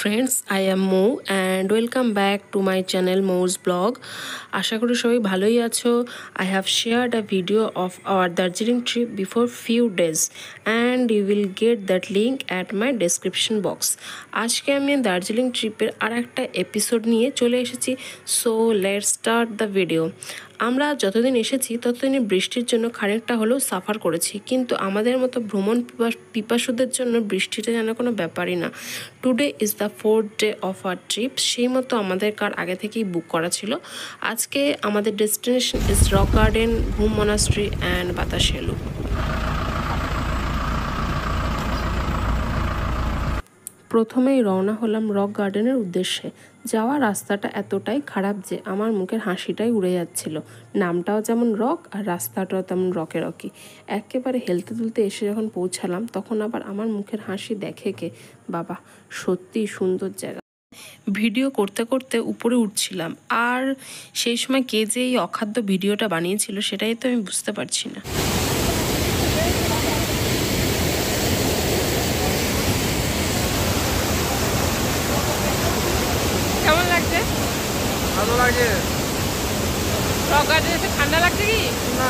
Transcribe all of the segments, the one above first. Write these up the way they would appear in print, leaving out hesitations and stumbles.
friends, I am Mo and welcome back to my channel Mo's blog. আশা করি সবাই ভালোই আছো. I have shared a video of our Darjeeling trip before few days and you will get that link at my description box. আজকে আমি দার্জিলিং ট্রিপের আর একটা episode নিয়ে চলে এসেছি. So let's start the video. আমরা যতদিন এসেছি ততদিনই বৃষ্টির জন্য খানিকটা হলেও সাফার করেছি, কিন্তু আমাদের মতো ভ্রমণ পিপাসুদের জন্য বৃষ্টিটা যেন কোনো ব্যাপারই না. Today is the 4th day of our trip. সেই মতো আমাদের কার আগে থেকেই বুক করা ছিল. আজকে আমাদের ডেস্টিনেশন ইজ রক গার্ডেন, ঘুম মনাস্ট্রি অ্যান্ড বাতাসেলু. প্রথমেই রওনা হলাম রক গার্ডেনের উদ্দেশ্যে. যাওয়া রাস্তাটা এতটাই খারাপ যে আমার মুখের হাসিটাই উড়ে যাচ্ছিল. নামটাও যেমন রক আর রাস্তাটাও তেমন রকে রকি. একেবারে হেলতে দুলতে এসে যখন পৌঁছালাম তখন আবার আমার মুখের হাসি দেখে কে বাবা, সত্যিই সুন্দর জায়গা. ভিডিও করতে করতে উপরে উঠছিলাম, আর সেই সময় কে যে এই অখাদ্য ভিডিওটা বানিয়েছিল সেটাই তো আমি বুঝতে পারছি না. কেমন লাগছে? ভালো লাগে. রক গার্ডেনে এসে ঠান্ডা লাগছে কি না,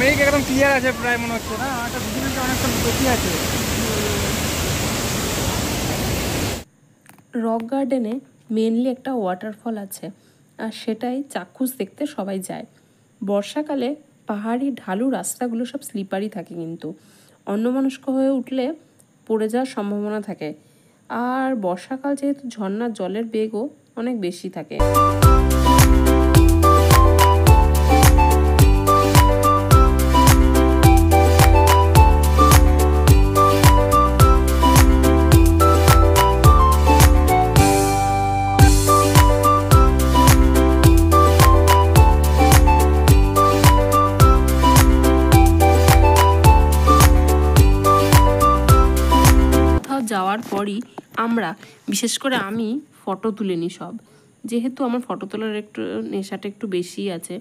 মেঘ একদম ক্লিয়ার আছে প্রায় মনে হচ্ছে না, একটা ভিজিবিলিটি অনেকটা বেশি আছে. রক গার্ডেনে মেনলি একটা ওয়াটারফল আছে, আর সেটাই চাক্ষুষ দেখতে সবাই যায়. বর্ষাকালে পাহাড়ি ঢালু রাস্তাগুলো সব স্লিপারি থাকে, কিন্তু অন্যমনস্ক হয়ে উঠলে পড়ে যাওয়ার সম্ভাবনা থাকে. আর বর্ষাকাল যেহেতু ঝর্ণার জলের বেগও অনেক বেশি থাকে. যাওয়ার পরই আমরা, বিশেষ করে আমি, ফটো তুলে নিই সব, যেহেতু আমার ফটো তোলার একটু নেশাটা একটু বেশি আছে.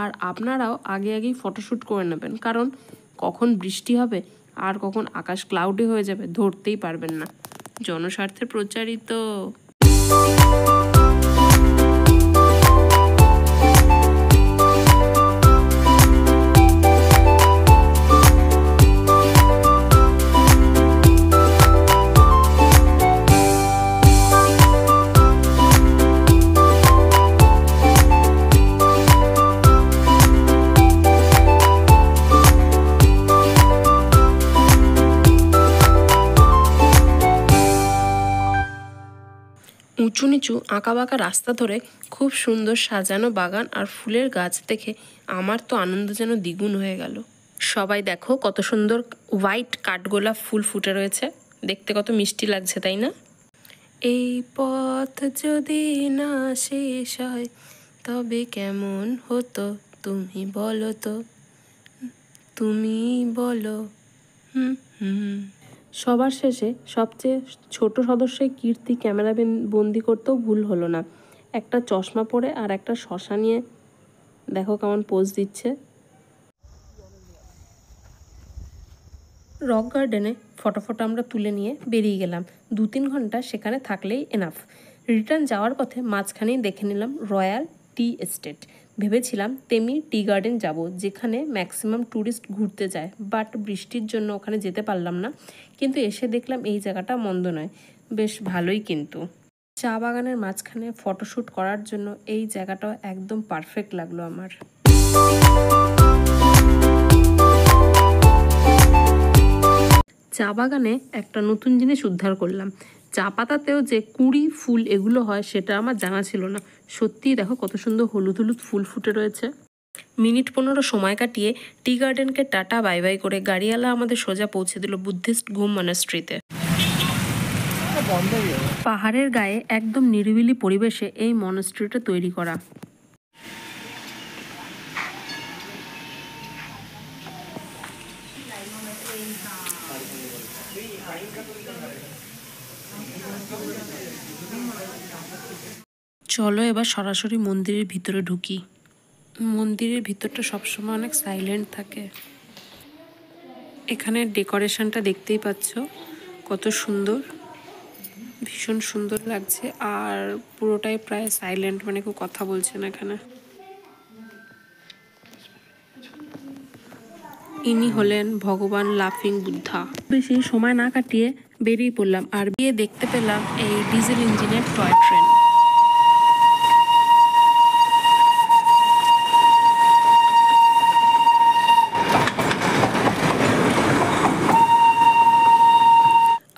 আর আপনারাও আগেই ফটোশ্যুট করে নেবেন, কারণ কখন বৃষ্টি হবে আর কখন আকাশ ক্লাউডি হয়ে যাবে ধরতেই পারবেন না. জনস্বার্থে প্রচারিত. উঁচু নিচু আঁকাবাঁকা রাস্তা ধরে খুব সুন্দর সাজানো বাগান আর ফুলের গাছ দেখে আমার তো আনন্দ যেন দ্বিগুণ হয়ে গেল. সবাই দেখো কত সুন্দর হোয়াইট কাঠগোলাপ ফুল ফুটে রয়েছে, দেখতে কত মিষ্টি লাগছে, তাই না? এই পথ যদি না শেষ হয় তবে কেমন হতো তুমি বলো তো, তুমি বলো. সবার শেষে সবচেয়ে ছোট সদস্যের কীর্তি ক্যামেরা বন্দি করতেও ভুল হলো না. একটা চশমা পরে আর একটা শশা নিয়ে দেখো কেমন পোজ দিচ্ছে. রক গার্ডেনে ফটো আমরা তুলে নিয়ে বেরিয়ে গেলাম. 2-3 ঘন্টা সেখানে থাকলেই এনাফ. রিটার্ন যাওয়ার পথে মাঝখানেই দেখে নিলাম রয়্যাল টি এস্টেট. ভেবেছিলাম তেমনি টি গার্ডেন যাব, যেখানে ম্যাক্সিমাম ট্যুরিস্ট ঘুরতে যায়, বাট বৃষ্টির জন্য ওখানে যেতে পারলাম না. কিন্তু এসে দেখলাম এই জায়গাটা মন্দ নয়, বেশ ভালোই. কিন্তু চা বাগানের মাঝখানে ফটোশ্যুট করার জন্য এই জায়গাটাও একদম পারফেক্ট লাগলো আমার. চা বাগানে একটা নতুন জিনিস উদ্ধার করলাম. চা পাতাতেও যে কুঁড়ি ফুল এগুলো হয় সেটা আমার জানা ছিল না. সত্যিই দেখো কত সুন্দর হলুদ হলুদ ফুল ফুটে রয়েছে. মিনিট 15 সময় কাটিয়ে টি গার্ডেনকে টাটা বাই বাই করে গাড়িওয়ালা আমাদের সোজা পৌঁছে দিল বুদ্ধিস্ট ঘুম মনাস্ট্রিতে. পাহাড়ের গায়ে একদম নিরিবিলি পরিবেশে এই মনাস্ট্রিটা তৈরি করা. চলো এবার সরাসরি মন্দিরের ভিতরে ঢুকি. মন্দিরের ভিতরটা সবসময় অনেক সাইলেন্ট থাকে. এখানে ডেকোরেশনটা দেখতেই পাচ্ছ, কত সুন্দর, ভীষণ সুন্দর লাগছে। আর পুরোটাই প্রায় সাইলেন্ট, মানে কেউ কথা বলছে না এখানে। ইনি হলেন ভগবান লাফিং বুদ্ধা। বেশি সময় না কাটিয়ে বেরিয়ে পড়লাম আর গিয়ে দেখতে পেলাম এই ডিজেল ইঞ্জিনের toy train.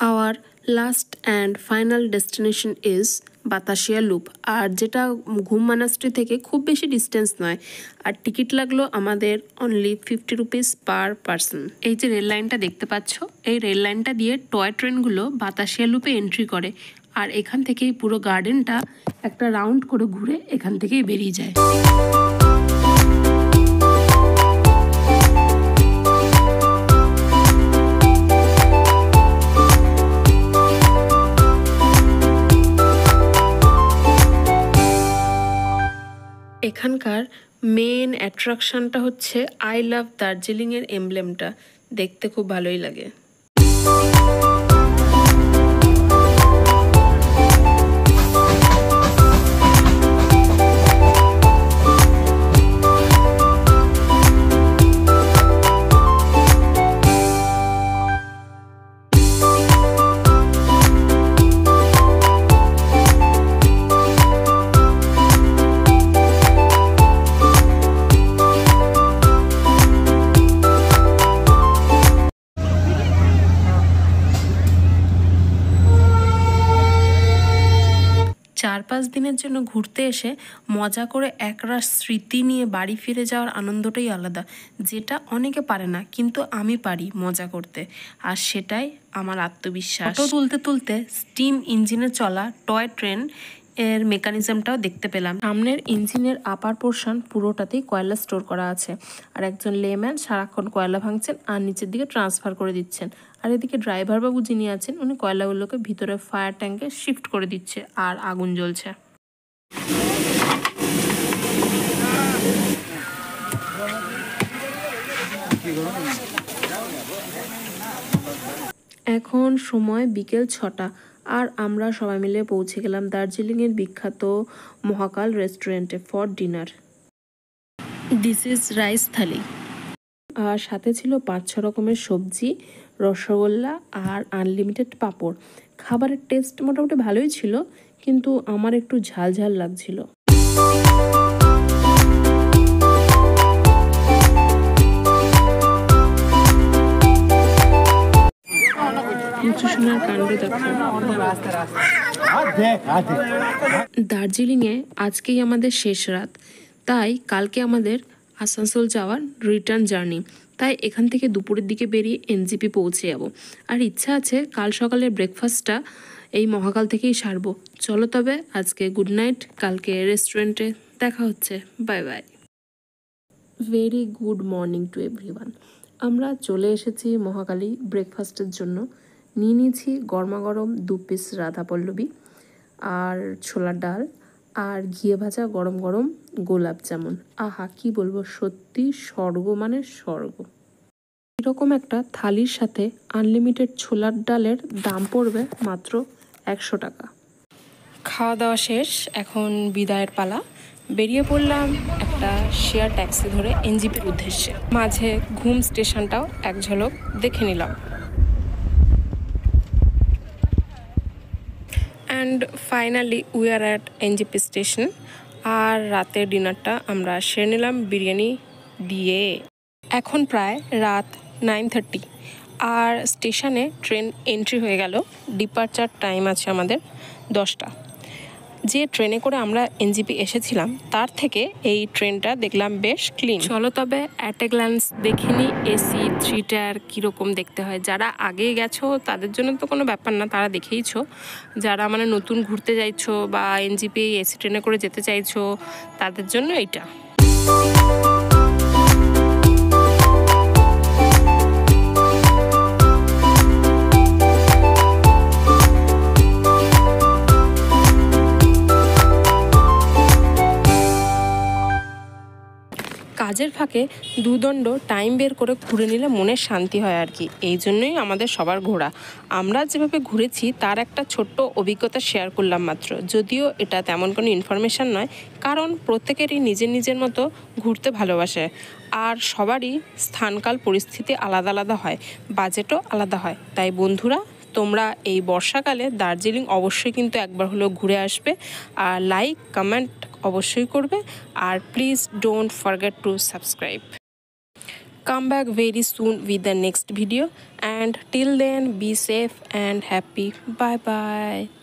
Our last and final destination is Batasia loop, আর যেটা ঘুম মনাস্ট্রি থেকে খুব বেশি ডিস্টেন্স নয়। আর টিকিট লাগলো আমাদের অনলি 50 রুপিস পার পারসন। এই যে রেল লাইনটা দেখতে পাচ্ছ, এই রেল লাইনটা দিয়ে টয় ট্রেনগুলো বাতাসিয়া লুপে এন্ট্রি করে, আর এখান থেকেই পুরো গার্ডেনটা একটা রাউন্ড করে ঘুরে এখান থেকেই বেরিয়ে যায়। এখানকার মেন অ্যাট্রাকশনটা হচ্ছে আই লাভ দার্জিলিংয়ের এমব্লেমটা, দেখতে খুব ভালোই লাগে। চার পাঁচ দিনের জন্য ঘুরতে এসে মজা করে একরাশ স্মৃতি নিয়ে বাড়ি ফিরে যাওয়ার আনন্দটাই আলাদা, যেটা অনেকে পারে না, কিন্তু আমি পারি মজা করতে। আর সেটাই আমার আত্মবিশ্বাস। ফটো তুলতে তুলতে স্টিম ইঞ্জিনে চলা টয় ট্রেন এর মেকানিজমটাও দেখতে পেলাম। সামনের ইঞ্জিনের আপার পোর্শন পুরোটাতেই কয়লা স্টোর করা আছে, আর একজন লেম্যান সারাক্ষণ কয়লা ভাঙছেন আর নিচের দিকে ট্রান্সফার করে দিচ্ছেন। আর এদিকে ড্রাইভার বাবু যিনি আছেন, উনি কয়লাগুলোকে ভিতরে ফায়ার ট্যাঙ্কে শিফট করে দিচ্ছে আর আগুন জ্বলছে। এখন সময় বিকেল 6টা, আর আমরা সবাই মিলে পৌঁছে গেলাম দার্জিলিংয়ের বিখ্যাত মহাকাল রেস্টুরেন্টে for dinner. This is rice thali, আর সাথে ছিল 5-6 রকমের সবজি, রসগোল্লা আর আনলিমিটেড পাঁপড়। খাবারের টেস্ট মোটামুটি ভালোই ছিল, কিন্তু আমার একটু ঝাল ঝাল লাগছিল। দার্জিলিংয়ে আজকেই আমাদের শেষ রাত, তাই কালকে আমাদের আসানসোল যাওয়ার রিটার্ন জার্নি। তাই এখান থেকে দুপুরের দিকে বেরিয়ে এনজেপি পৌঁছে যাব, আর ইচ্ছা আছে কাল সকালের ব্রেকফাস্টটা এই মহাকাল থেকেই সারবো। চলো তবে আজকে গুড নাইট, কালকে রেস্টুরেন্টে দেখা হচ্ছে। Bye bye. Very good morning to everyone. আমরা চলে এসেছি মহাকালী ব্রেকফাস্টের জন্য। নিয়ে নিয়েছি গরমাগরম 2 পিস রাধা পল্লবী, আর ছোলার ডাল, আর ঘিয়ে ভাজা গরম গরম গোলাপ জামুন। আহা, কি বলবো, সত্যি স্বর্গ মানে স্বর্গ। এরকম একটা থালির সাথে আনলিমিটেড ছোলার ডালের দাম পড়বে মাত্র 100 টাকা। খাওয়া দাওয়া শেষ, এখন বিদায়ের পালা। বেরিয়ে পড়লাম একটা শেয়ার ট্যাক্সি ধরে এনজেপির উদ্দেশ্যে। মাঝে ঘুম স্টেশনটাও এক ঝলক দেখে নিলাম। And finally we are at NJP station. আর রাতের ডিনারটা আমরা সেরে নিলাম বিরিয়ানি দিয়ে। এখন প্রায় রাত 9:30, আর স্টেশনে ট্রেন এন্ট্রি হয়ে গেল। ডিপারচার টাইম আছে আমাদের 10টা। যে ট্রেনে করে আমরা এনজেপি এসেছিলাম তার থেকে এই ট্রেনটা দেখলাম বেশ ক্লিন। চলো তবে অ্যাট এ গ্ল্যান্স দেখে নিই এসি 3 টায়ার কীরকম দেখতে হয়। যারা আগে গেছো তাদের জন্য তো কোনো ব্যাপার না, তারা দেখেইছো। যারা মানে নতুন ঘুরতে চাইছো বা এনজেপি এসি ট্রেনে করে যেতে চাইছো, তাদের জন্য এইটা। কাজের ফাঁকে দুদণ্ড টাইম বের করে ঘুরে নিলে মনের শান্তি হয় আর কি। এই জন্যই আমাদের সবার ঘোরা। আমরা যেভাবে ঘুরেছি তার একটা ছোট্ট অভিজ্ঞতা শেয়ার করলাম মাত্র, যদিও এটা তেমন কোনো ইনফরমেশান নয়, কারণ প্রত্যেকেরই নিজের নিজের মতো ঘুরতে ভালোবাসে। আর সবারই স্থানকাল পরিস্থিতি আলাদা আলাদা হয়, বাজেটও আলাদা হয়। তাই বন্ধুরা, তোমরা এই বর্ষাকালে দার্জিলিং অবশ্যই কিন্তু একবার হলেও ঘুরে আসবে। আর লাইক কমেন্ট অবশ্যই করবে। আর please don't forget to subscribe. Come back very soon with the next video, and till then be safe and happy. Bye bye.